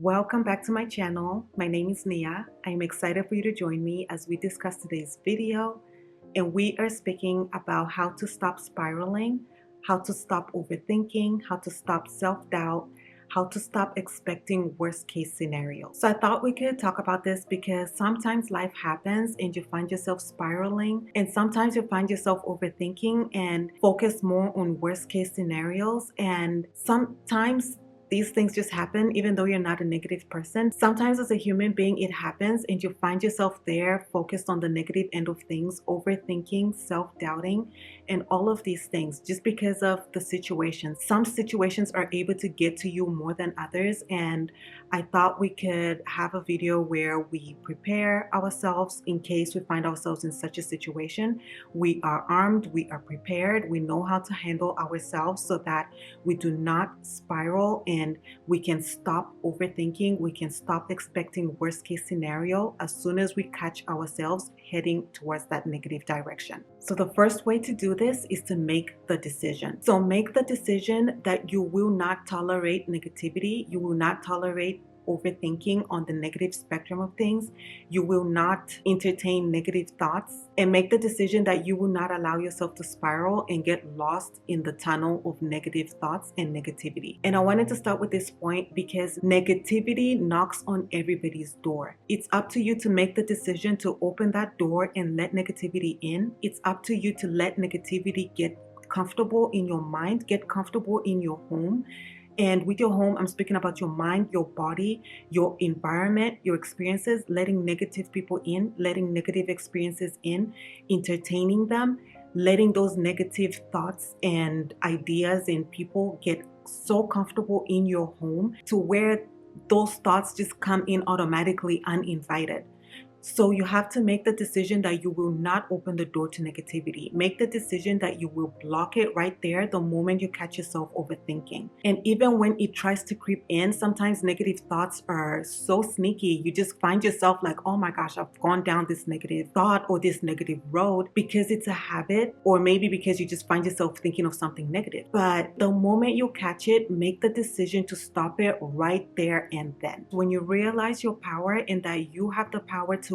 Welcome back to my channel. My name is Nia. I am excited for you to join me as we discuss today's video, and we are speaking about how to stop spiraling, how to stop overthinking, how to stop self-doubt, how to stop expecting worst case scenarios. So I thought we could talk about this because sometimes life happens and you find yourself spiraling, and sometimes you find yourself overthinking and focus more on worst case scenarios, and sometimes these things just happen even though you're not a negative person. Sometimes as a human being it happens and you find yourself there focused on the negative end of things, overthinking, self-doubting, and all of these things just because of the situation. Some situations are able to get to you more than others, and I thought we could have a video where we prepare ourselves in case we find ourselves in such a situation. We are armed, we are prepared, we know how to handle ourselves so that we do not spiral, and we can stop overthinking, we can stop expecting worst case scenario as soon as we catch ourselves heading towards that negative direction. So the first way to do this is to make the decision. So make the decision that you will not tolerate negativity, you will not tolerate overthinking on the negative spectrum of things. You will not entertain negative thoughts, and make the decision that you will not allow yourself to spiral and get lost in the tunnel of negative thoughts and negativity. And I wanted to start with this point because negativity knocks on everybody's door. It's up to you to make the decision to open that door and let negativity in. It's up to you to let negativity get comfortable in your mind, get comfortable in your home. And with your home, I'm speaking about your mind, your body, your environment, your experiences, letting negative people in, letting negative experiences in, entertaining them, letting those negative thoughts and ideas and people get so comfortable in your home to where those thoughts just come in automatically uninvited. So you have to make the decision that you will not open the door to negativity. Make the decision that you will block it right there the moment you catch yourself overthinking. And even when it tries to creep in, sometimes negative thoughts are so sneaky. You just find yourself like, oh my gosh, I've gone down this negative thought or this negative road because it's a habit, or maybe because you just find yourself thinking of something negative. But the moment you catch it, make the decision to stop it right there and then. When you realize your power and that you have the power to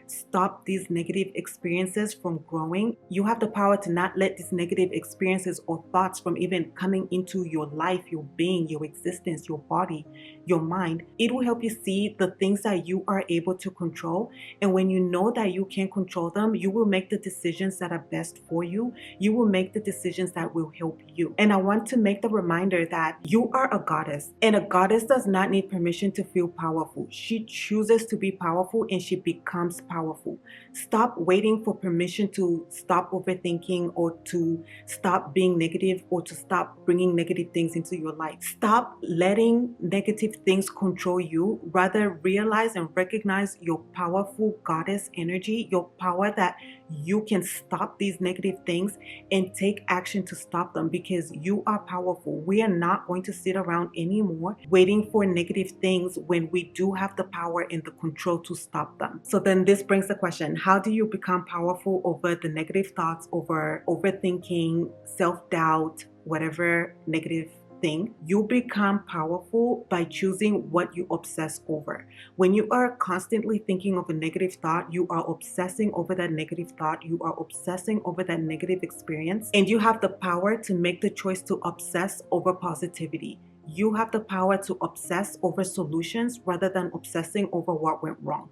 stop these negative experiences from growing, you have the power to not let these negative experiences or thoughts from even coming into your life, your being, your existence, your body, your mind. It will help you see the things that you are able to control. And when you know that you can control them, you will make the decisions that are best for you. You will make the decisions that will help you. And I want to make the reminder that you are a goddess, and a goddess does not need permission to feel powerful. She chooses to be powerful and she becomes powerful. Stop waiting for permission to stop overthinking or to stop being negative or to stop bringing negative things into your life. Stop letting negative things control you. Rather, realize and recognize your powerful goddess energy, your power that you can stop these negative things and take action to stop them, because you are powerful. We are not going to sit around anymore waiting for negative things when we do have the power and the control to stop them. So then this brings the question, how do you become powerful over the negative thoughts, over overthinking, self-doubt, whatever negative thing? You become powerful by choosing what you obsess over. When you are constantly thinking of a negative thought, you are obsessing over that negative thought, you are obsessing over that negative experience, and you have the power to make the choice to obsess over positivity. You have the power to obsess over solutions rather than obsessing over what went wrong.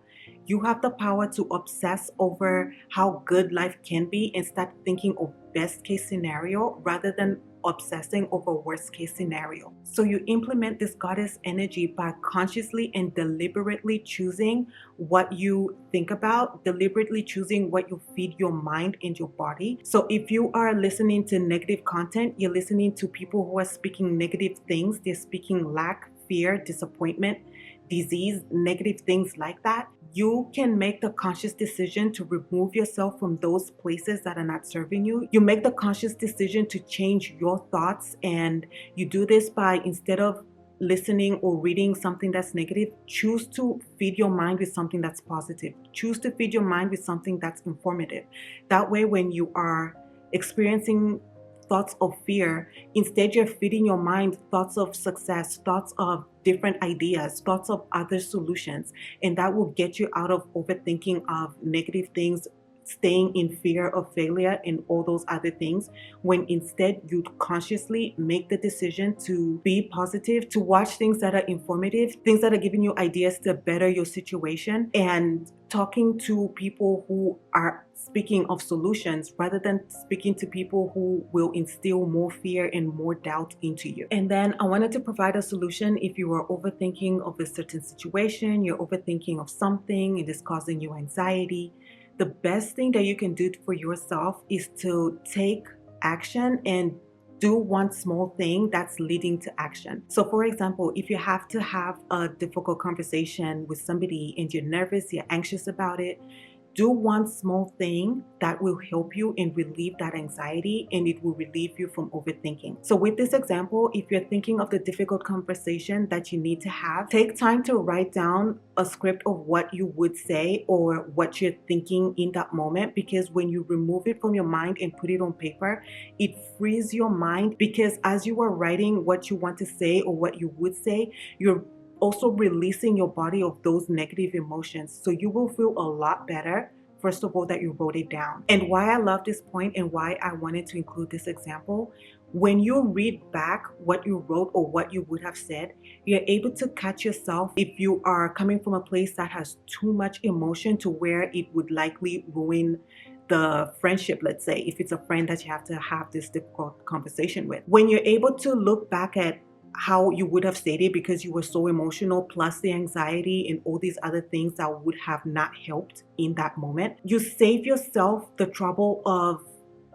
You have the power to obsess over how good life can be and start thinking of best case scenario rather than obsessing over worst case scenario. So you implement this goddess energy by consciously and deliberately choosing what you think about, deliberately choosing what you feed your mind and your body. So if you are listening to negative content, you're listening to people who are speaking negative things, they're speaking lack, fear, disappointment, disease, negative things like that, you can make the conscious decision to remove yourself from those places that are not serving you. You make the conscious decision to change your thoughts, and you do this by, instead of listening or reading something that's negative, choose to feed your mind with something that's positive. Choose to feed your mind with something that's informative. That way, when you are experiencing thoughts of fear. Instead, you're feeding your mind thoughts of success, thoughts of different ideas, thoughts of other solutions. And that will get you out of overthinking of negative things, staying in fear of failure and all those other things, when instead you consciously make the decision to be positive, to watch things that are informative, things that are giving you ideas to better your situation, and talking to people who are speaking of solutions rather than speaking to people who will instill more fear and more doubt into you. And then I wanted to provide a solution if you are overthinking of a certain situation, you're overthinking of something, it is causing you anxiety. The best thing that you can do for yourself is to take action and do one small thing that's leading to action. So for example, if you have to have a difficult conversation with somebody and you're nervous, you're anxious about it, do one small thing that will help you and relieve that anxiety, and it will relieve you from overthinking. So with this example, if you're thinking of the difficult conversation that you need to have, take time to write down a script of what you would say or what you're thinking in that moment, because when you remove it from your mind and put it on paper, it frees your mind, because as you are writing what you want to say or what you would say, you're also releasing your body of those negative emotions. So you will feel a lot better, first of all, that you wrote it down. And why I love this point and why I wanted to include this example, when you read back what you wrote or what you would have said, you're able to catch yourself if you are coming from a place that has too much emotion to where it would likely ruin the friendship. Let's say if it's a friend that you have to have this difficult conversation with, when you're able to look back at how you would have stated because you were so emotional, plus the anxiety and all these other things that would have not helped in that moment, you save yourself the trouble of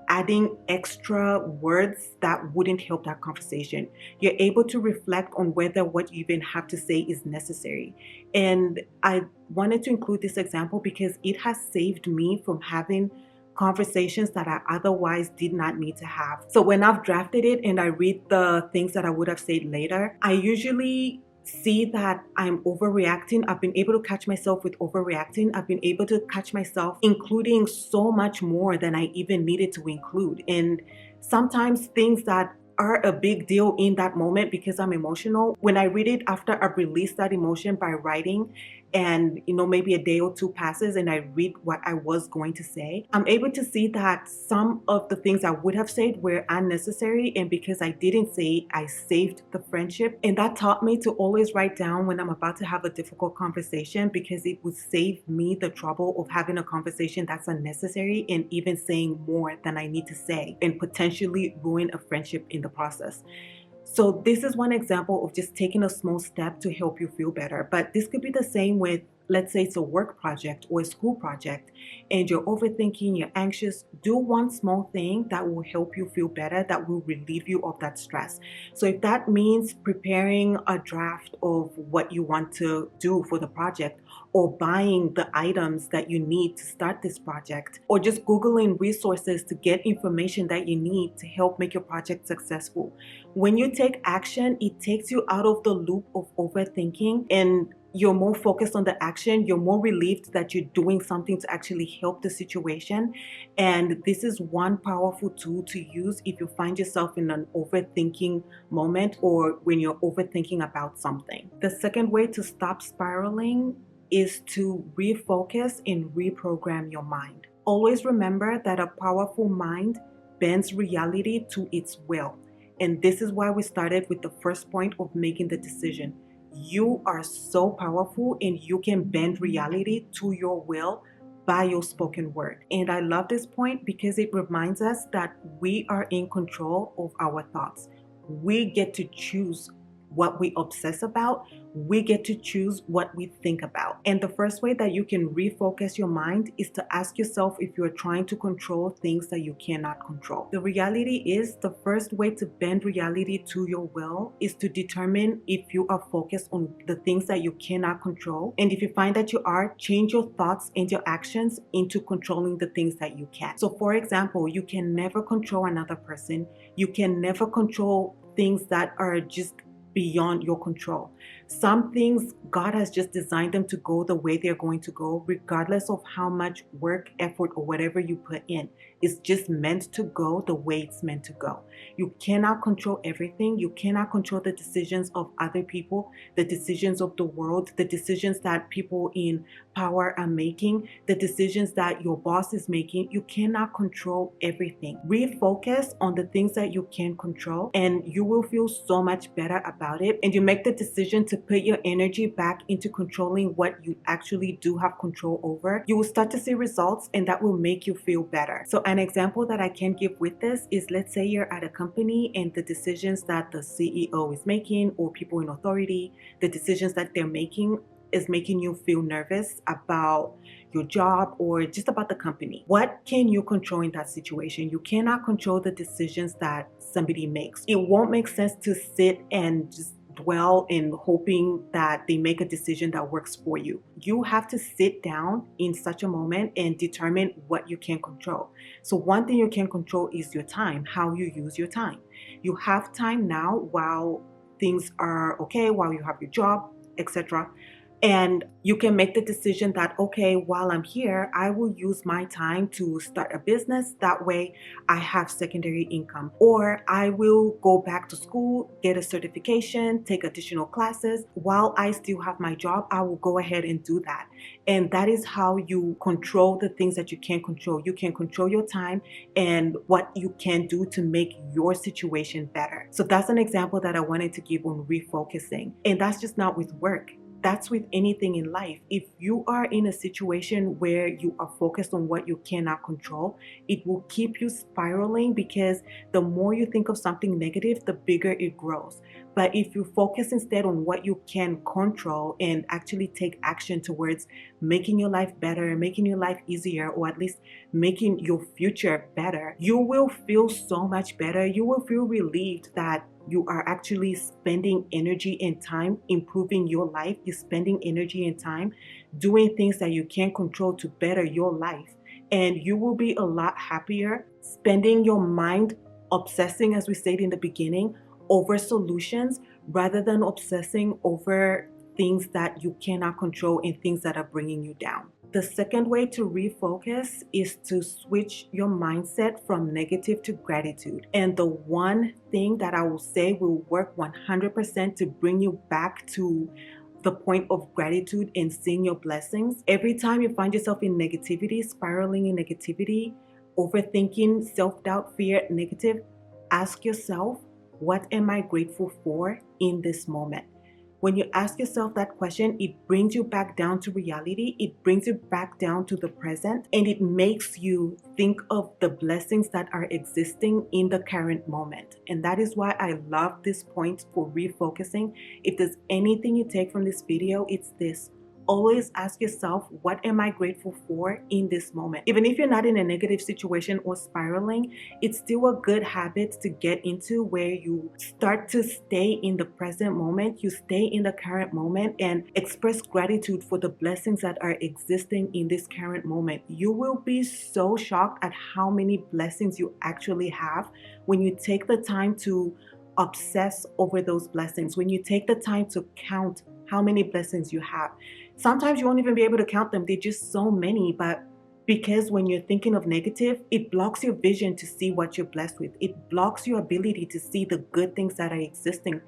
adding extra words that wouldn't help that conversation. You're able to reflect on whether what you even have to say is necessary. And I wanted to include this example because it has saved me from having conversations that I otherwise did not need to have. So when I've drafted it and I read the things that I would have said later, I usually see that I'm overreacting. I've been able to catch myself with overreacting. I've been able to catch myself including so much more than I even needed to include. And sometimes things that are a big deal in that moment because I'm emotional, when I read it after I've released that emotion by writing, and maybe a day or two passes and I read what I was going to say, I'm able to see that some of the things I would have said were unnecessary, and because I didn't say it, I saved the friendship. And that taught me to always write down when I'm about to have a difficult conversation, because it would save me the trouble of having a conversation that's unnecessary and even saying more than I need to say and potentially ruin a friendship in the process. So this is one example of just taking a small step to help you feel better. But this could be the same with, let's say it's a work project or a school project and you're overthinking, you're anxious. Do one small thing that will help you feel better, that will relieve you of that stress. So if that means preparing a draft of what you want to do for the project, or buying the items that you need to start this project, or just Googling resources to get information that you need to help make your project successful. When you take action, it takes you out of the loop of overthinking and you're more focused on the action. You're more relieved that you're doing something to actually help the situation. And this is one powerful tool to use if you find yourself in an overthinking moment or when you're overthinking about something. The second way to stop spiraling is to refocus and reprogram your mind. Always remember that a powerful mind bends reality to its will. And this is why we started with the first point of making the decision. You are so powerful and you can bend reality to your will by your spoken word. And I love this point because it reminds us that we are in control of our thoughts. We get to choose what we obsess about. We get to choose what we think about. And the first way that you can refocus your mind is to ask yourself if you're trying to control things that you cannot control. The reality is, the first way to bend reality to your will is to determine if you are focused on the things that you cannot control. And if you find that you are, change your thoughts and your actions into controlling the things that you can. So for example, you can never control another person. You can never control things that are just beyond your control. Some things, God has just designed them to go the way they're going to go, regardless of how much work, effort, or whatever you put in. It's just meant to go the way it's meant to go. You cannot control everything. You cannot control the decisions of other people, the decisions of the world, the decisions that people in power are making, the decisions that your boss is making. You cannot control everything. Refocus on the things that you can control, and you will feel so much better about it. And you make the decision to put your energy back into controlling what you actually do have control over. You will start to see results, and that will make you feel better. So an example that I can give with this is, let's say you're at a company and the decisions that the CEO is making, or people in authority, the decisions that they're making is making you feel nervous about your job or just about the company. What can you control in that situation? You cannot control the decisions that somebody makes. It won't make sense to sit and just dwell in hoping that they make a decision that works for you. You have to sit down in such a moment and determine what you can control. So one thing you can control is your time, how you use your time. You have time now while things are okay, while you have your job, etc. And you can make the decision that, okay, while I'm here, I will use my time to start a business. That way I have secondary income. Or I will go back to school, get a certification, take additional classes. While I still have my job, I will go ahead and do that. And that is how you control the things that you can't control. You can control your time and what you can do to make your situation better. So that's an example that I wanted to give on refocusing. And that's just not with work. That's with anything in life. If you are in a situation where you are focused on what you cannot control, it will keep you spiraling, because the more you think of something negative, the bigger it grows. But if you focus instead on what you can control and actually take action towards making your life better, making your life easier, or at least making your future better, you will feel so much better. You will feel relieved that you are actually spending energy and time improving your life. You're spending energy and time doing things that you can't control to better your life. And you will be a lot happier spending your mind obsessing, as we said in the beginning, over solutions rather than obsessing over things that you cannot control and things that are bringing you down. The second way to refocus is to switch your mindset from negative to gratitude. And the one thing that I will say will work 100% to bring you back to the point of gratitude and seeing your blessings. Every time you find yourself in negativity, spiraling in negativity, overthinking, self-doubt, fear, negative, ask yourself, what am I grateful for in this moment? When you ask yourself that question, it brings you back down to reality. It brings you back down to the present, and it makes you think of the blessings that are existing in the current moment. And that is why I love this point for refocusing. If there's anything you take from this video, it's this. Always ask yourself, what am I grateful for in this moment? Even if you're not in a negative situation or spiraling, it's still a good habit to get into, where you start to stay in the present moment, you stay in the current moment and express gratitude for the blessings that are existing in this current moment. You will be so shocked at how many blessings you actually have when you take the time to obsess over those blessings, when you take the time to count how many blessings you have. Sometimes you won't even be able to count them. They're just so many, but because when you're thinking of negative, it blocks your vision to see what you're blessed with. It blocks your ability to see the good things that are existing,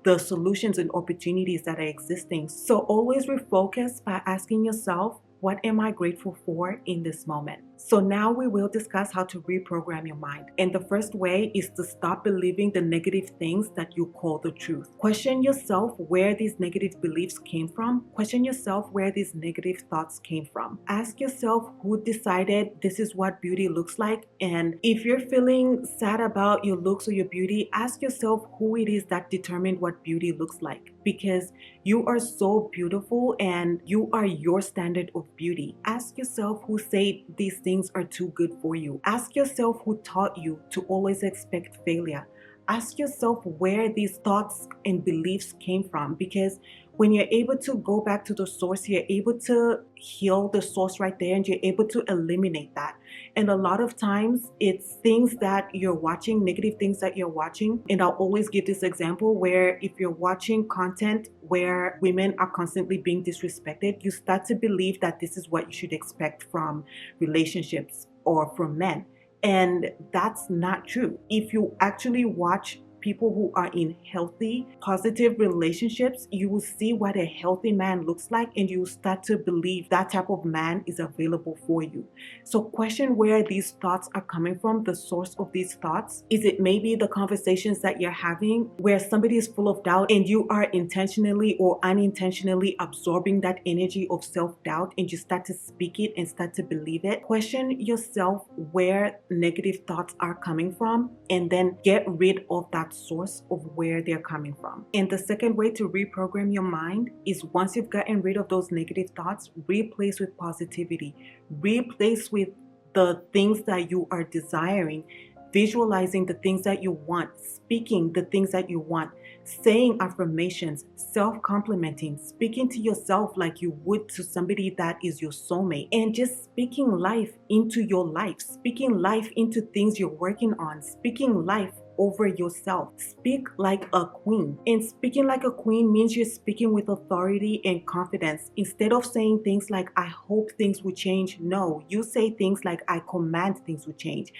the solutions and opportunities that are existing. So always refocus by asking yourself, what am I grateful for in this moment? So now we will discuss how to reprogram your mind. And the first way is to stop believing the negative things that you call the truth. Question yourself where these negative beliefs came from. Question yourself where these negative thoughts came from. Ask yourself who decided this is what beauty looks like. And if you're feeling sad about your looks or your beauty, ask yourself who it is that determined what beauty looks like. Because you are so beautiful and you are your standard of beauty. Ask yourself who said these things are too good for you. Ask yourself who taught you to always expect failure. Ask yourself where these thoughts and beliefs came from, because When you're able to go back to the source, you're able to heal the source right there, and you're able to eliminate that. And a lot of times it's things that you're watching, negative things that you're watching. And I'll always give this example where if you're watching content where women are constantly being disrespected, you start to believe that this is what you should expect from relationships or from men. And that's not true. If you actually watch people who are in healthy, positive relationships, you will see what a healthy man looks like, and you will start to believe that type of man is available for you. So question where these thoughts are coming from, the source of these thoughts. Is it maybe the conversations that you're having where somebody is full of doubt and you are intentionally or unintentionally absorbing that energy of self-doubt, and you start to speak it and start to believe it? Question yourself where negative thoughts are coming from, and then get rid of that source of where they're coming from. And the second way to reprogram your mind is, once you've gotten rid of those negative thoughts, replace with positivity. Replace with the things that you are desiring, visualizing the things that you want, speaking the things that you want, saying affirmations, self-complimenting, speaking to yourself like you would to somebody that is your soulmate, and just speaking life into your life, speaking life into things you're working on, speaking life over yourself. Speak like a queen. And speaking like a queen means you're speaking with authority and confidence. Instead of saying things like, I hope things will change, no, you say things like, I command things will change.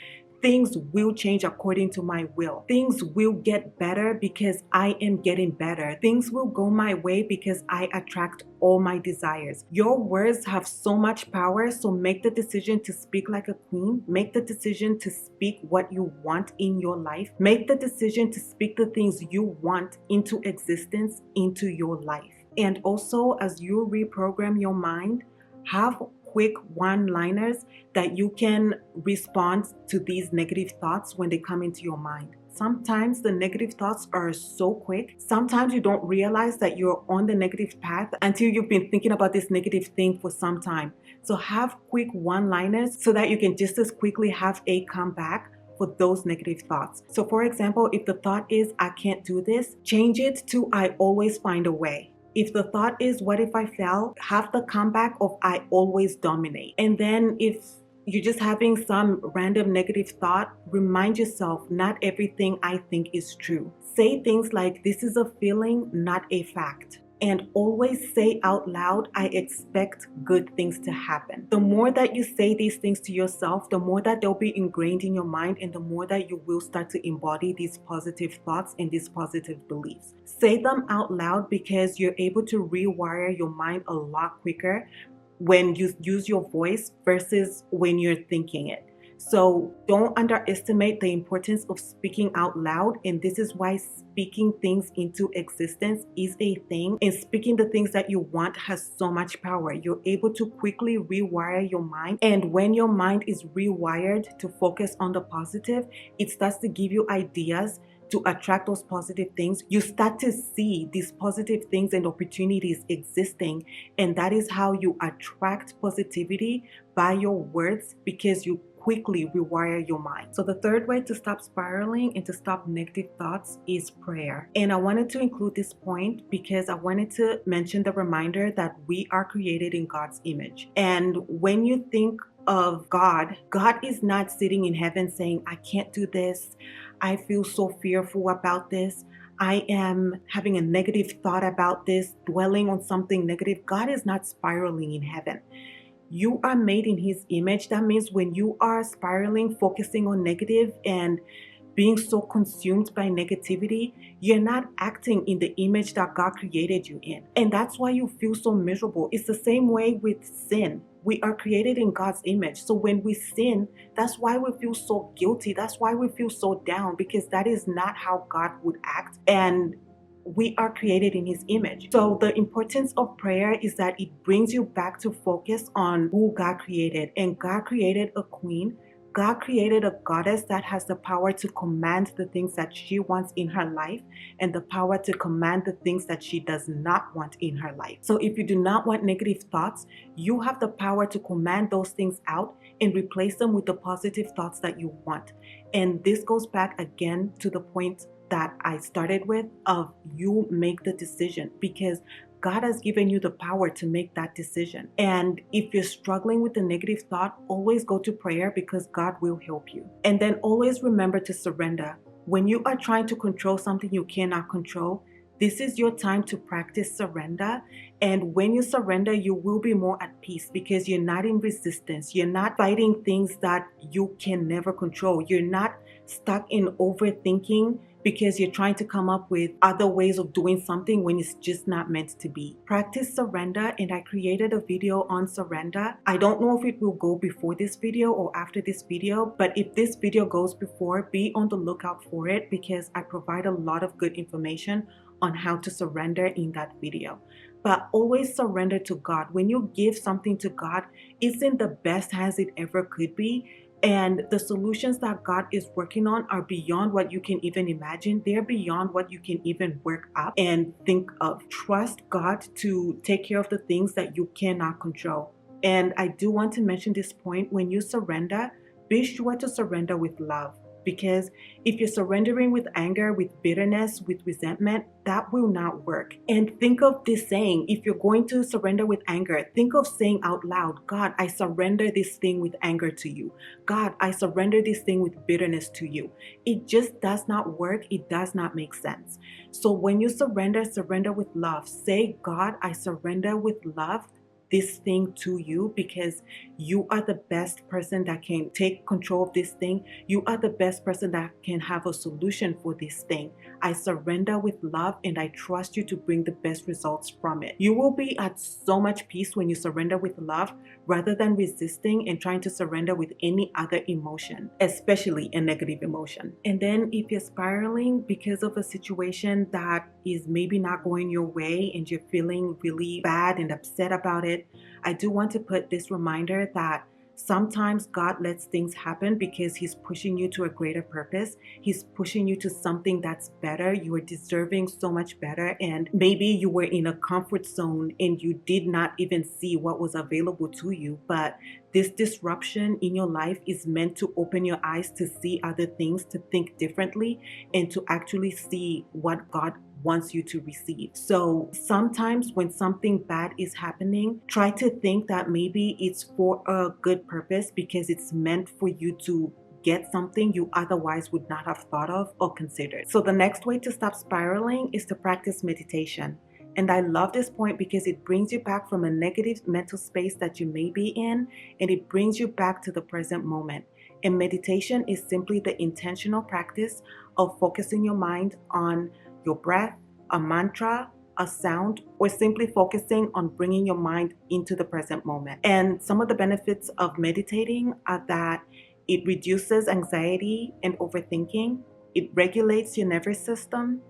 Things will change according to my will. Things will get better because I am getting better. Things will go my way because I attract all my desires. Your words have so much power, so make the decision to speak like a queen. Make the decision to speak what you want in your life. Make the decision to speak the things you want into existence, into your life. And also, as you reprogram your mind, have quick one-liners that you can respond to these negative thoughts when they come into your mind. Sometimes the negative thoughts are so quick. Sometimes you don't realize that you're on the negative path until you've been thinking about this negative thing for some time. So have quick one-liners so that you can just as quickly have a comeback for those negative thoughts. So for example, if the thought is, I can't do this, change it to, I always find a way. If the thought is, what if I fail? Have the comeback of, I always dominate. And then if you're just having some random negative thought, remind yourself, not everything I think is true. Say things like, this is a feeling, not a fact. And always say out loud, I expect good things to happen. The more that you say these things to yourself, the more that they'll be ingrained in your mind, and the more that you will start to embody these positive thoughts and these positive beliefs. Say them out loud because you're able to rewire your mind a lot quicker when you use your voice versus when you're thinking it. So don't underestimate the importance of speaking out loud, and this is why speaking things into existence is a thing, and speaking the things that you want has so much power. You're able to quickly rewire your mind, and when your mind is rewired to focus on the positive, it starts to give you ideas to attract those positive things. You start to see these positive things and opportunities existing, and that is how you attract positivity by your words, because you quickly rewire your mind. So the third way to stop spiraling and to stop negative thoughts is prayer. And I wanted to include this point because I wanted to mention the reminder that we are created in God's image. And when you think of God, God is not sitting in heaven saying, I can't do this. I feel so fearful about this. I am having a negative thought about this, dwelling on something negative. God is not spiraling in heaven. You are made in His image. That means when you are spiraling, focusing on negative and being so consumed by negativity, you're not acting in the image that God created you in. And that's why you feel so miserable. It's the same way with sin. We are created in God's image. So when we sin, that's why we feel so guilty. That's why we feel so down, because that is not how God would act. And we are created in His image. So the importance of prayer is that it brings you back to focus on who God created. And God created a queen. God created a goddess that has the power to command the things that she wants in her life, and the power to command the things that she does not want in her life. So if you do not want negative thoughts, you have the power to command those things out and replace them with the positive thoughts that you want. And this goes back again to the point that I started with of, you make the decision, because God has given you the power to make that decision. And if you're struggling with the negative thought, always go to prayer because God will help you. And then always remember to surrender. When you are trying to control something you cannot control, this is your time to practice surrender. And when you surrender, you will be more at peace because you're not in resistance. You're not fighting things that you can never control. You're not stuck in overthinking because you're trying to come up with other ways of doing something when it's just not meant to be. Practice surrender, and I created a video on surrender. I don't know if it will go before this video or after this video, but if this video goes before, be on the lookout for it because I provide a lot of good information on how to surrender in that video. But always surrender to God. When you give something to God, it's in the best hands it ever could be. And the solutions that God is working on are beyond what you can even imagine. They're beyond what you can even work up and think of. Trust God to take care of the things that you cannot control. And I do want to mention this point. When you surrender, be sure to surrender with love. Because if you're surrendering with anger, with bitterness, with resentment, that will not work. And think of this saying, if you're going to surrender with anger, think of saying out loud, God, I surrender this thing with anger to you. God, I surrender this thing with bitterness to you. It just does not work. It does not make sense. So when you surrender, surrender with love. Say, God, I surrender with love this thing to you because you are the best person that can take control of this thing. You are the best person that can have a solution for this thing. I surrender with love and I trust you to bring the best results from it. You will be at so much peace when you surrender with love rather than resisting and trying to surrender with any other emotion, especially a negative emotion. And then if you're spiraling because of a situation that is maybe not going your way and you're feeling really bad and upset about it, I do want to put this reminder that sometimes God lets things happen because He's pushing you to a greater purpose. He's pushing you to something that's better. You are deserving so much better. And maybe you were in a comfort zone and you did not even see what was available to you. But this disruption in your life is meant to open your eyes to see other things, to think differently, and to actually see what God wants you to receive. So sometimes when something bad is happening, try to think that maybe it's for a good purpose because it's meant for you to get something you otherwise would not have thought of or considered. So the next way to stop spiraling is to practice meditation. And I love this point because it brings you back from a negative mental space that you may be in, and it brings you back to the present moment. And meditation is simply the intentional practice of focusing your mind on your breath, a mantra, a sound, or simply focusing on bringing your mind into the present moment. And some of the benefits of meditating are that it reduces anxiety and overthinking, it regulates your nervous system,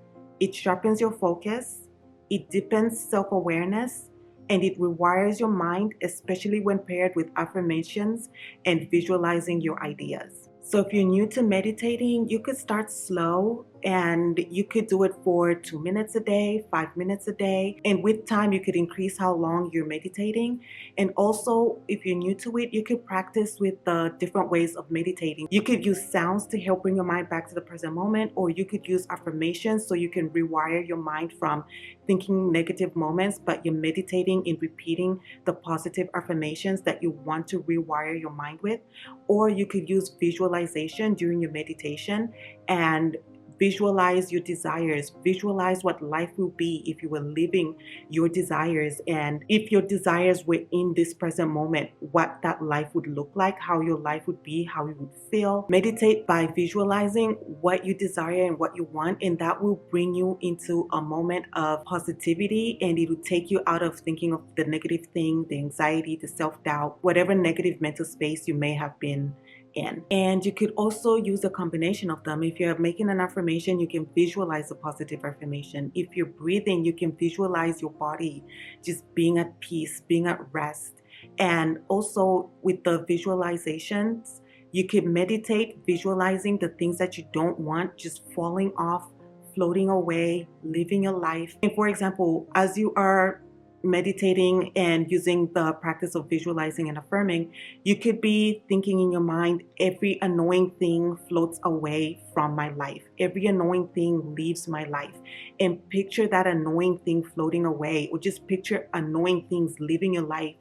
it sharpens your focus, it deepens self-awareness, and it rewires your mind, especially when paired with affirmations and visualizing your ideas. So if you're new to meditating, you could start slow and you could do it for 2 minutes a day, 5 minutes a day. And with time, you could increase how long you're meditating. And also, if you're new to it, you could practice with the different ways of meditating. You could use sounds to help bring your mind back to the present moment, or you could use affirmations so you can rewire your mind from thinking negative moments, but you're meditating and repeating the positive affirmations that you want to rewire your mind with. Or you could use visualization during your meditation and visualize your desires. Visualize what life will be if you were living your desires, and if your desires were in this present moment, what that life would look like, how your life would be, how you would feel. Meditate by visualizing what you desire and what you want, and that will bring you into a moment of positivity, and it will take you out of thinking of the negative thing, the anxiety, the self-doubt, whatever negative mental space you may have been in. And you could also use a combination of them. If you're making an affirmation, you can visualize a positive affirmation. If you're breathing, you can visualize your body just being at peace, being at rest. And also with the visualizations, you can meditate visualizing the things that you don't want just falling off, floating away, living your life. And for example, as you are meditating and using the practice of visualizing and affirming, you could be thinking in your mind, every annoying thing floats away from my life. Every annoying thing leaves my life. And picture that annoying thing floating away, or just picture annoying things leaving your life,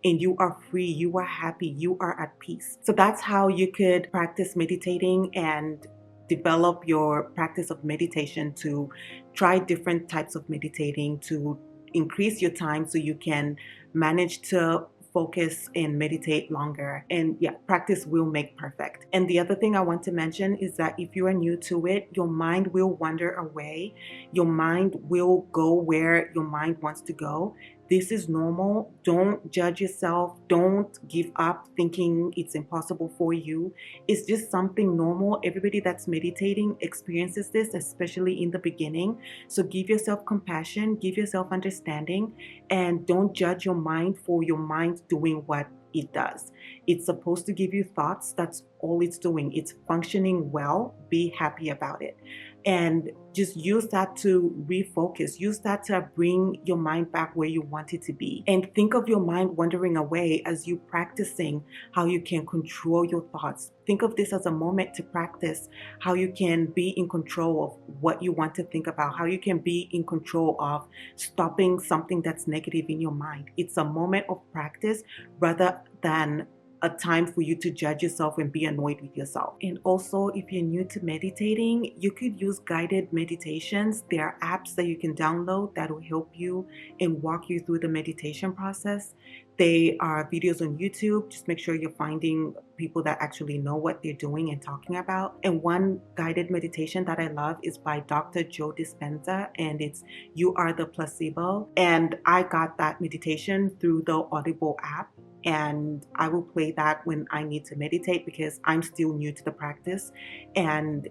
and you are free, you are happy, you are at peace. So that's how you could practice meditating and develop your practice of meditation, to try different types of meditating to increase your time so you can manage to focus and meditate longer. And yeah, practice will make perfect. And the other thing I want to mention is that if you are new to it, your mind will wander away. Your mind will go where your mind wants to go. This is normal. Don't judge yourself. Don't give up thinking it's impossible for you. It's just something normal. Everybody that's meditating experiences this, especially in the beginning. So give yourself compassion, give yourself understanding, and don't judge your mind for your mind doing what it does. It's supposed to give you thoughts. That's all it's doing. It's functioning well. Be happy about it. And just use that to refocus. Use that to bring your mind back where you want it to be. And think of your mind wandering away as you practicing how you can control your thoughts. Think of this as a moment to practice how you can be in control of what you want to think about, how you can be in control of stopping something that's negative in your mind. It's a moment of practice rather than a time for you to judge yourself and be annoyed with yourself. And also, if you're new to meditating, you could use guided meditations. There are apps that you can download that will help you and walk you through the meditation process. They are videos on YouTube. Just make sure you're finding people that actually know what they're doing and talking about. And one guided meditation that I love is by Dr. Joe Dispenza, and it's You Are the Placebo. And I got that meditation through the Audible app. And I will play that when I need to meditate because I'm still new to the practice and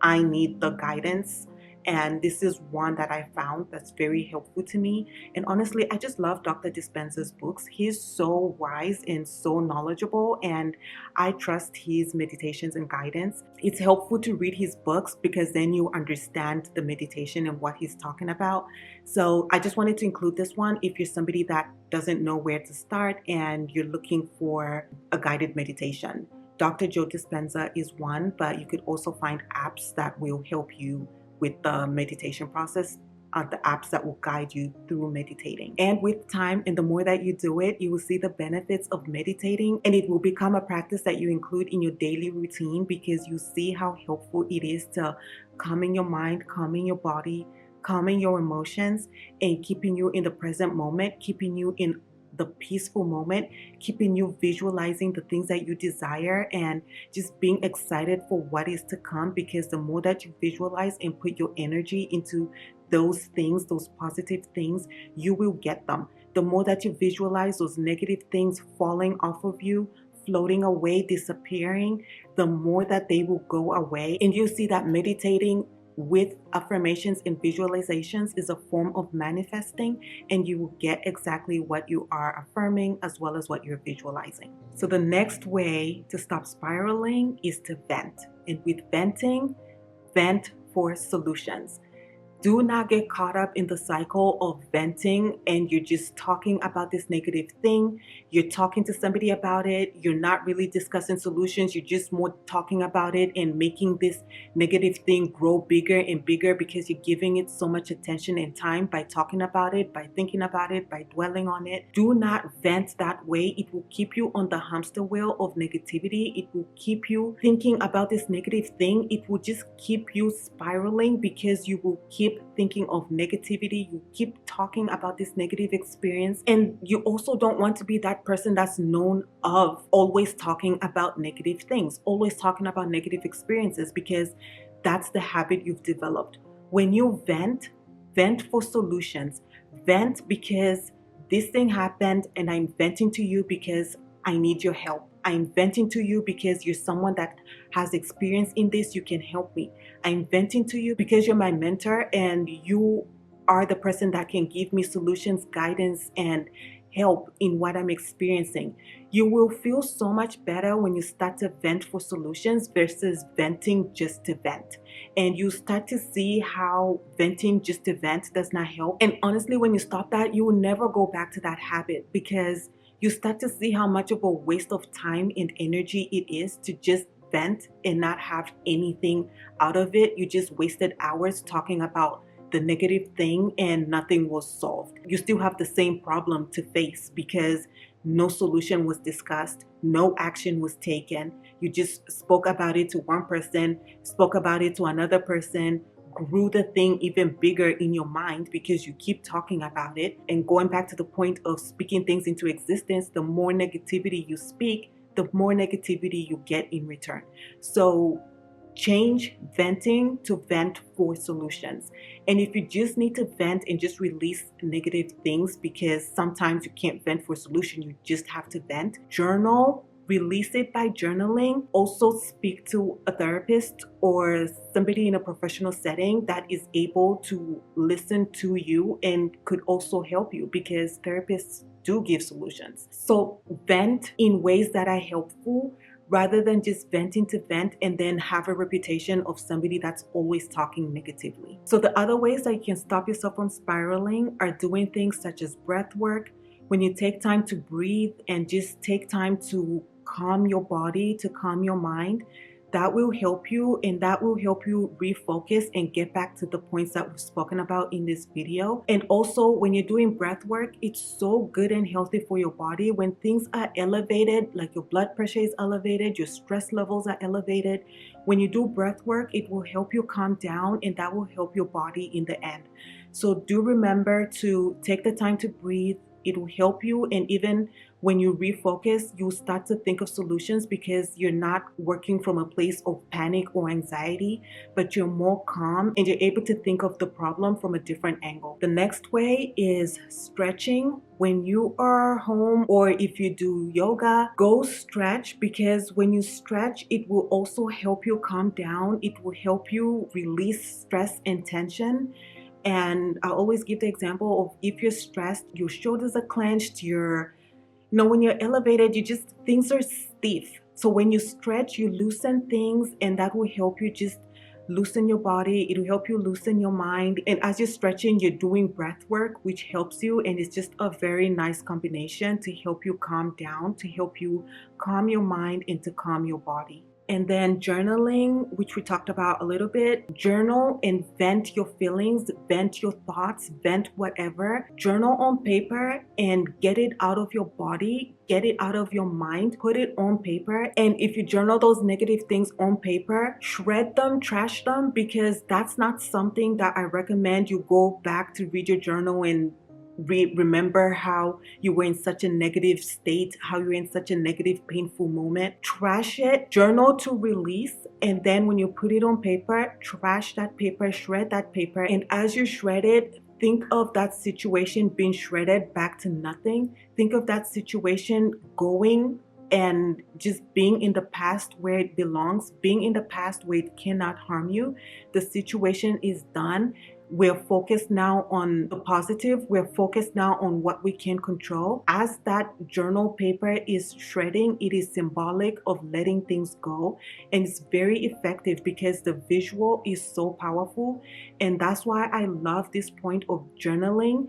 I need the guidance. And this is one that I found that's very helpful to me. And honestly, I just love Dr. Dispenza's books. He's so wise and so knowledgeable, and I trust his meditations and guidance. It's helpful to read his books because then you understand the meditation and what he's talking about. So I just wanted to include this one if you're somebody that doesn't know where to start and you're looking for a guided meditation. Dr. Joe Dispenza is one, but you could also find apps that will help you with the meditation process, the apps that will guide you through meditating. And with time, and the more that you do it, you will see the benefits of meditating, and it will become a practice that you include in your daily routine because you see how helpful it is to calming your mind, calming your body, calming your emotions, and keeping you in the present moment, keeping you in the peaceful moment, keeping you visualizing the things that you desire and just being excited for what is to come, because the more that you visualize and put your energy into those things, those positive things, you will get them. The more that you visualize those negative things falling off of you, floating away, disappearing, the more that they will go away. And you'll see that meditating with affirmations and visualizations is a form of manifesting, and you will get exactly what you are affirming as well as what you're visualizing. So the next way to stop spiraling is to vent. And with venting, vent for solutions. Do not get caught up in the cycle of venting and you're just talking about this negative thing. You're talking to somebody about it. You're not really discussing solutions. You're just more talking about it and making this negative thing grow bigger and bigger because you're giving it so much attention and time by talking about it, by thinking about it, by dwelling on it. Do not vent that way. It will keep you on the hamster wheel of negativity. It will keep you thinking about this negative thing. It will just keep you spiraling because you will keep thinking of negativity. You keep talking about this negative experience, and you also don't want to be that person that's known of always talking about negative things, always talking about negative experiences, because that's the habit you've developed. When you vent, vent for solutions. Vent because this thing happened and I'm venting to you because I need your help. I'm venting to you because you're someone that has experience in this. You can help me. I'm venting to you because you're my mentor and you are the person that can give me solutions, guidance, and help in what I'm experiencing. You will feel so much better when you start to vent for solutions versus venting just to vent. And you start to see how venting just to vent does not help. And honestly, when you stop that, you will never go back to that habit, because you start to see how much of a waste of time and energy it is to just vent and not have anything out of it. You just wasted hours talking about the negative thing and nothing was solved. You still have the same problem to face because no solution was discussed, no action was taken. You just spoke about it to one person, spoke about it to another person, grew the thing even bigger in your mind because you keep talking about it. And going back to the point of speaking things into existence, the more negativity you speak, the more negativity you get in return. So change venting to vent for solutions. And if you just need to vent and just release negative things because sometimes you can't vent for a solution, you just have to vent, journal. Release it by journaling. Also speak to a therapist or somebody in a professional setting that is able to listen to you and could also help you, because therapists do give solutions. So vent in ways that are helpful, rather than just venting to vent and then have a reputation of somebody that's always talking negatively. So the other ways that you can stop yourself from spiraling are doing things such as breath work. When you take time to breathe and just take time to calm your body, to calm your mind, that will help you, and that will help you refocus and get back to the points that we've spoken about in this video. And also, when you're doing breath work, it's so good and healthy for your body. When things are elevated, like your blood pressure is elevated, your stress levels are elevated, when you do breath work, it will help you calm down, and that will help your body in the end. So do remember to take the time to breathe. It will help you, and even when you refocus, you'll start to think of solutions because you're not working from a place of panic or anxiety, but you're more calm and you're able to think of the problem from a different angle. The next way is stretching. When you are home or if you do yoga, go stretch, because when you stretch, it will also help you calm down. It will help you release stress and tension. And I always give the example of, if you're stressed, your shoulders are clenched, when you're elevated, things are stiff. So when you stretch, you loosen things, and that will help you just loosen your body. It will help you loosen your mind. And as you're stretching, you're doing breath work, which helps you. And it's just a very nice combination to help you calm down, to help you calm your mind, and to calm your body. And then journaling, which we talked about a little bit. Journal and vent your feelings, vent your thoughts, vent whatever. Journal on paper and get it out of your body, get it out of your mind, put it on paper. And if you journal those negative things on paper, shred them, trash them, because that's not something that I recommend you go back to read your journal and remember how you were in such a negative state, how you were in such a negative, painful moment. Trash it, journal to release, and then when you put it on paper, trash that paper, shred that paper, and as you shred it, think of that situation being shredded back to nothing. Think of that situation going and just being in the past where it belongs, being in the past where it cannot harm you. The situation is done. We're focused now on the positive. We're focused now on what we can control. As that journal paper is shredding, it is symbolic of letting things go. And it's very effective because the visual is so powerful. And that's why I love this point of journaling.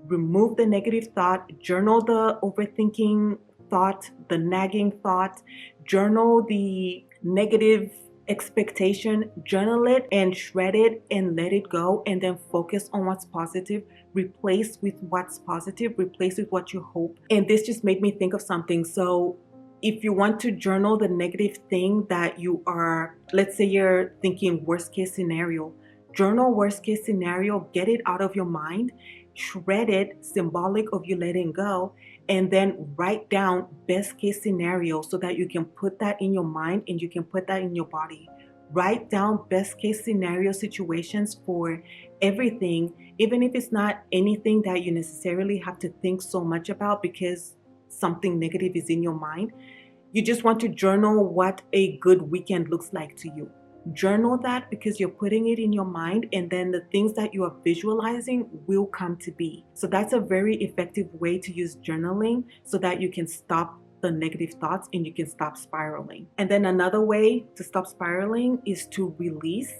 Remove the negative thought, journal the overthinking thought, the nagging thought, journal the negative expectation, journal it and shred it and let it go, and then focus on what's positive, replace with what's positive, replace with what you hope. And this just made me think of something. So if you want to journal the negative thing that you are, let's say you're thinking worst case scenario, journal worst case scenario, get it out of your mind, shred it, symbolic of you letting go, and then write down best case scenario so that you can put that in your mind and you can put that in your body. Write down best case scenario situations for everything, even if it's not anything that you necessarily have to think so much about because something negative is in your mind. You just want to journal what a good weekend looks like to you. Journal that because you're putting it in your mind, and then the things that you are visualizing will come to be. So that's a very effective way to use journaling so that you can stop the negative thoughts and you can stop spiraling. And then another way to stop spiraling is to release.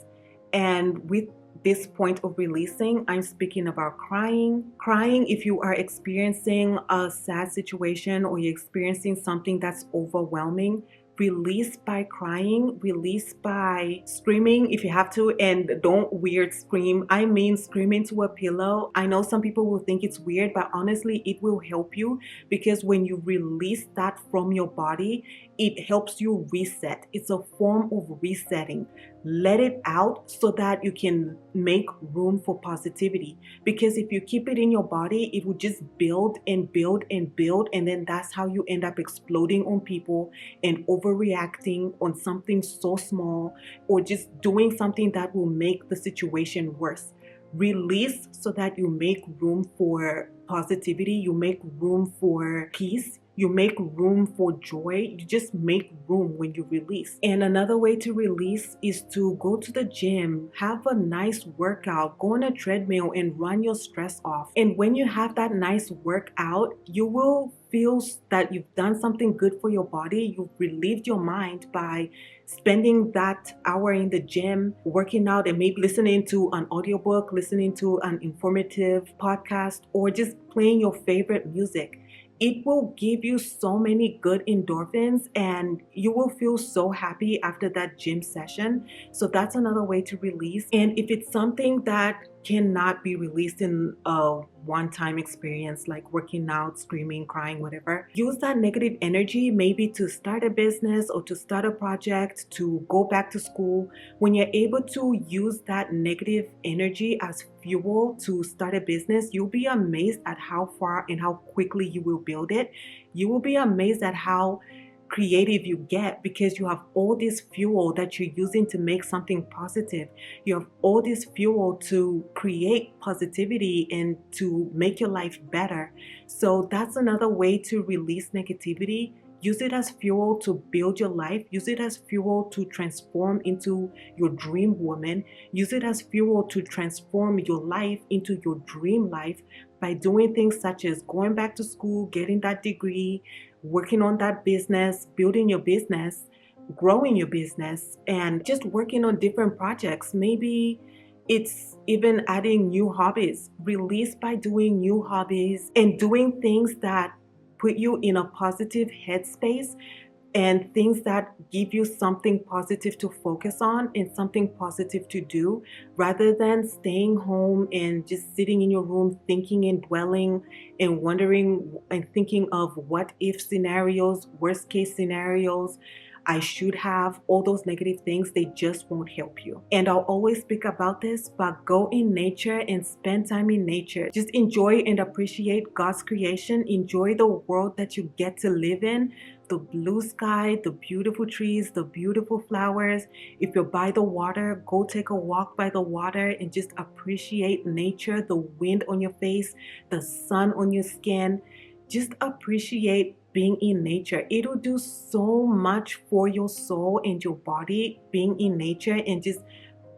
And with this point of releasing, I'm speaking about crying. Crying if you are experiencing a sad situation or you're experiencing something that's overwhelming. Release by crying, release by screaming if you have to, and don't weird scream. I mean scream into a pillow. I know some people will think it's weird, but honestly it will help you, because when you release that from your body, it helps you reset. It's a form of resetting. Let it out so that you can make room for positivity, because if you keep it in your body, it will just build and build and build, and then that's how you end up exploding on people and overreacting on something so small, or just doing something that will make the situation worse. Release so that you make room for positivity, you make room for peace, you make room for joy. You just make room when you release. And another way to release is to go to the gym, have a nice workout, go on a treadmill and run your stress off. And when you have that nice workout, you will feel that you've done something good for your body. You've relieved your mind by spending that hour in the gym, working out, and maybe listening to an audiobook, listening to an informative podcast, or just playing your favorite music. It will give you so many good endorphins and you will feel so happy after that gym session. So that's another way to release. And if it's something that cannot be released in a one-time experience, like working out, screaming, crying, whatever, use that negative energy maybe to start a business or to start a project, to go back to school. When you're able to use that negative energy as fuel to start a business, you'll be amazed at how far and how quickly you will build it. You will be amazed at how creative you get, because you have all this fuel that you're using to make something positive. You have all this fuel to create positivity and to make your life better. So that's another way to release negativity. Use it as fuel to build your life. Use it as fuel to transform into your dream woman. Use it as fuel to transform your life into your dream life by doing things such as going back to school, getting that degree, working on that business, building your business, growing your business, and just working on different projects. Maybe it's even adding new hobbies. Release by doing new hobbies and doing things that put you in a positive headspace, and things that give you something positive to focus on and something positive to do, rather than staying home and just sitting in your room thinking and dwelling and wondering and thinking of what if scenarios, worst case scenarios. I should have, all those negative things, they just won't help you. And I'll always speak about this, but go in nature and spend time in nature. Just enjoy and appreciate God's creation. Enjoy the world that you get to live in. The blue sky, the beautiful trees, the beautiful flowers. If you're by the water, go take a walk by the water and just appreciate nature, the wind on your face, the sun on your skin. Just appreciate being in nature. It'll do so much for your soul and your body, being in nature and just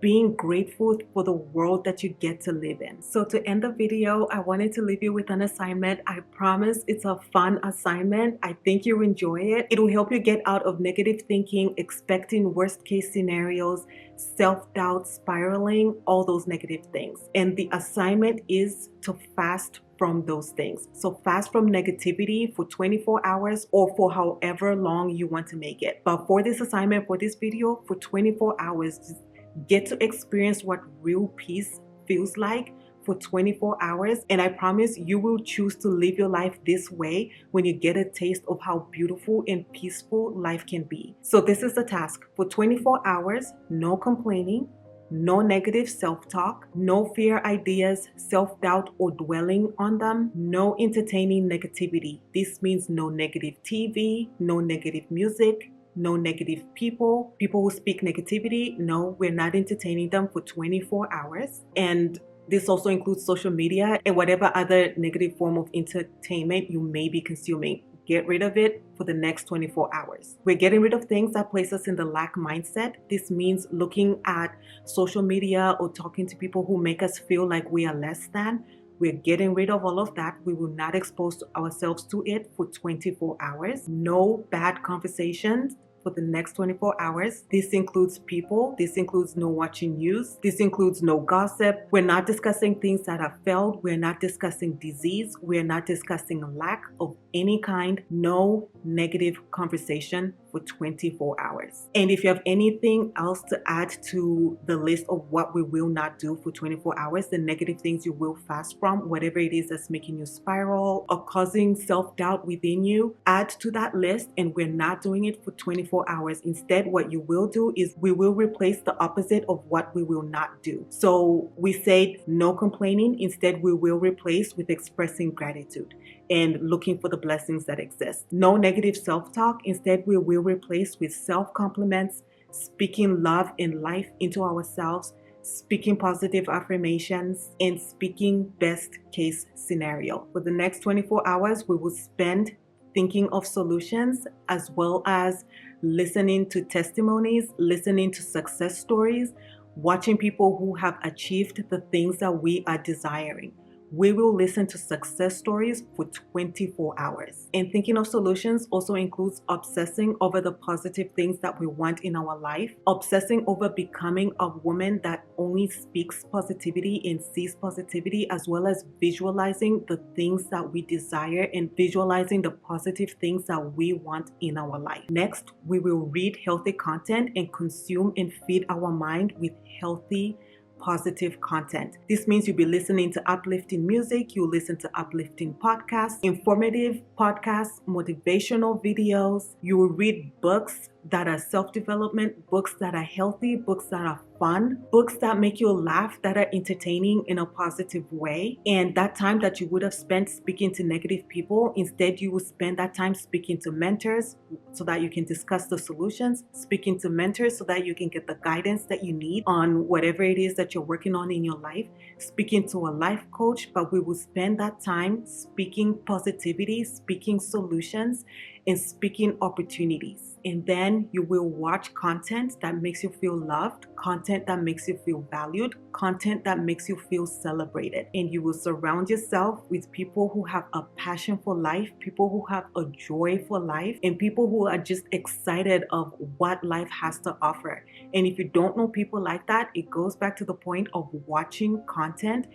being grateful for the world that you get to live in. So to end the video, I wanted to leave you with an assignment. I promise it's a fun assignment. I think you'll enjoy it. It will help you get out of negative thinking, expecting worst case scenarios, self-doubt, spiraling, all those negative things. And the assignment is to fast from those things. So fast from negativity for 24 hours or for however long you want to make it. But for this assignment, for this video, for 24 hours, just get to experience what real peace feels like for 24 hours. And I promise you will choose to live your life this way when you get a taste of how beautiful and peaceful life can be. So this is the task. For 24 hours, no complaining, no negative self-talk, no fear ideas, self-doubt or dwelling on them, no entertaining negativity. This means no negative TV, no negative music, no negative people who speak negativity. No, we're not entertaining them for 24 hours. And this also includes social media and whatever other negative form of entertainment you may be consuming. get rid of it for the next 24 hours. We're getting rid of things that place us in the lack mindset. This means looking at social media or talking to people who make us feel like we are less than. We're getting rid of all of that. We will not expose ourselves to it for 24 hours. No bad conversations for the next 24 hours. This includes people. This includes no watching news. This includes no gossip. We're not discussing things that have failed. We're not discussing disease. We're not discussing lack of any kind. No negative conversation for 24 hours. And if you have anything else to add to the list of what we will not do for 24 hours, the negative things you will fast from, whatever it is that's making you spiral or causing self-doubt within you, add to that list. And we're not doing it for 24 hours. Instead, what you will do is we will replace the opposite of what we will not do. So we said no complaining. Instead, we will replace with expressing gratitude and looking for the blessings that exist. No negative self-talk. Instead, we will replace with self-compliments, speaking love and life into ourselves, speaking positive affirmations, and speaking best case scenario. For the next 24 hours, we will spend thinking of solutions as well as listening to testimonies, listening to success stories, watching people who have achieved the things that we are desiring. We will listen to success stories for 24 hours. And thinking of solutions also includes obsessing over the positive things that we want in our life, obsessing over becoming a woman that only speaks positivity and sees positivity, as well as visualizing the things that we desire and visualizing the positive things that we want in our life. Next, we will read healthy content and consume and feed our mind with healthy positive content. This means you'll be listening to uplifting music, you'll listen to uplifting podcasts, informative podcasts, motivational videos, you will read books that are self-development, books that are healthy, books that are fun, books that make you laugh, that are entertaining in a positive way. And that time that you would have spent speaking to negative people, instead you will spend that time speaking to mentors so that you can discuss the solutions, speaking to mentors so that you can get the guidance that you need on whatever it is that you're working on in your life, speaking to a life coach. But we will spend that time speaking positivity, speaking solutions, and speaking opportunities. And then you will watch content that makes you feel loved, content that makes you feel valued, content that makes you feel celebrated. And you will surround yourself with people who have a passion for life, people who have a joy for life, and people who are just excited of what life has to offer. And if you don't know people like that, it goes back to the point of watching content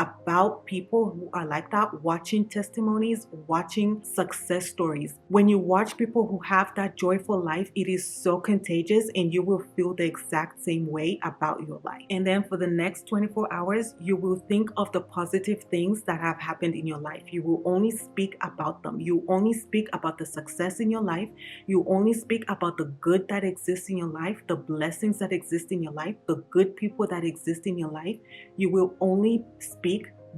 about people who are like that, watching testimonies, watching success stories. When you watch people who have that joyful life, it is so contagious and you will feel the exact same way about your life. And then for the next 24 hours, you will think of the positive things that have happened in your life. You will only speak about them. You only speak about the success in your life. You only speak about the good that exists in your life, the blessings that exist in your life, the good people that exist in your life. You will only speak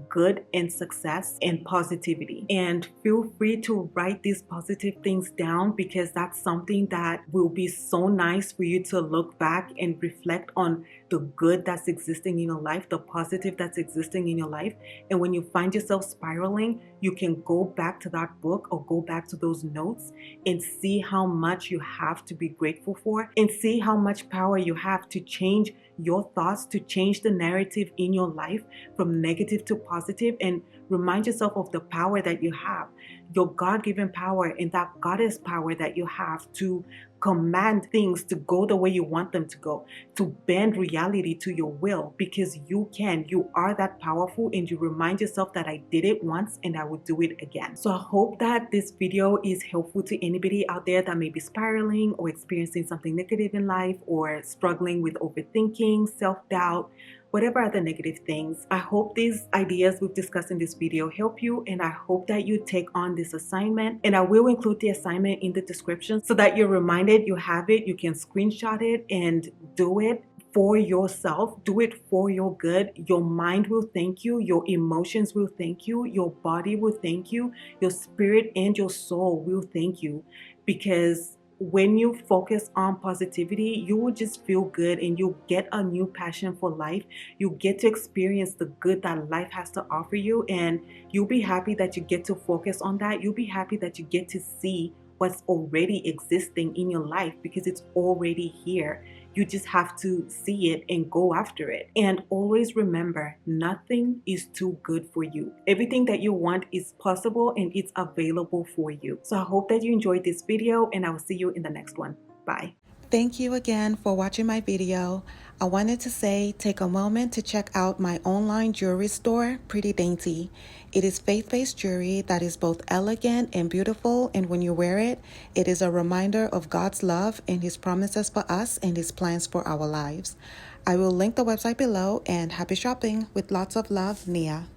good and success and positivity. And feel free to write these positive things down, because that's something that will be so nice for you to look back and reflect on the good that's existing in your life, the positive that's existing in your life. And when you find yourself spiraling, you can go back to that book or go back to those notes and see how much you have to be grateful for, and see how much power you have to change your thoughts, to change the narrative in your life from negative to positive, and remind yourself of the power that you have, your God-given power, and that goddess power that you have to command things to go the way you want them to go, to bend reality to your will, because you can. You are that powerful, and you remind yourself that I did it once and I will do it again. So I hope that this video is helpful to anybody out there that may be spiraling or experiencing something negative in life, or struggling with overthinking, self-doubt, whatever other negative things. I hope these ideas we've discussed in this video help you, and I hope that you take on this assignment. And I will include the assignment in the description so that you're reminded, you have it, you can screenshot it and do it for yourself. Do it for your good. Your mind will thank you, your emotions will thank you, your body will thank you, your spirit and your soul will thank you, because when you focus on positivity, you will just feel good and you'll get a new passion for life. You get to experience the good that life has to offer you, and you'll be happy that you get to focus on that. You'll be happy that you get to see what's already existing in your life because it's already here. You just have to see it and go after it. And always remember, nothing is too good for you. Everything that you want is possible and it's available for you. So I hope that you enjoyed this video, and I will see you in the next one. Bye. Thank you again for watching my video. I wanted to say, take a moment to check out my online jewelry store, Pretty Dainty. It is faith-based jewelry that is both elegant and beautiful, and when you wear it, it is a reminder of God's love and His promises for us and His plans for our lives. I will link the website below, and happy shopping. With lots of love, Nia.